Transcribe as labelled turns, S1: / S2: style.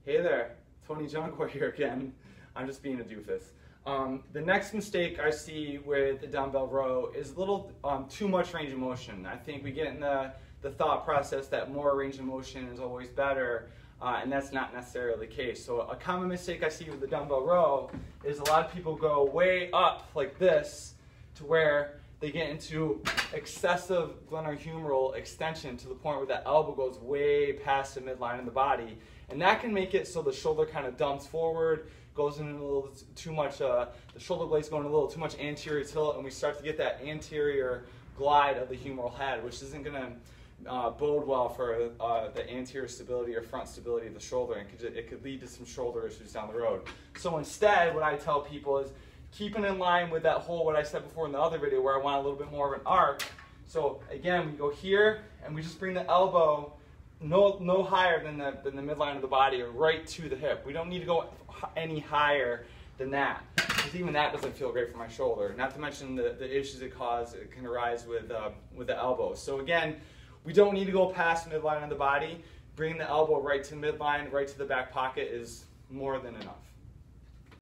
S1: Hey there, Tony Gentilcore here again. I'm just being a doofus. The next mistake I see with the dumbbell row is a little too much range of motion. I think we get in the thought process that more range of motion is always better, and that's not necessarily the case. So a common mistake I see with the dumbbell row is a lot of people go way up like this to where they get into excessive glenohumeral extension to the point where the elbow goes way past the midline of the body. And that can make it so the shoulder kind of dumps forward, goes in a little too much, the shoulder blade's going a little too much anterior tilt, and we start to get that anterior glide of the humeral head, which isn't going to bode well for the anterior stability or front stability of the shoulder, and it could lead to some shoulder issues down the road. So instead, what I tell people is keeping in line with that whole, what I said before in the other video, where I want a little bit more of an arc. So again, we go here, and we just bring the elbow no higher than the midline of the body or right to the hip. We don't need to go any higher than that, because even that doesn't feel great for my shoulder. Not to mention the issues it can arise with the elbow. So again, we don't need to go past midline of the body. Bringing the elbow right to midline, right to the back pocket is more than enough.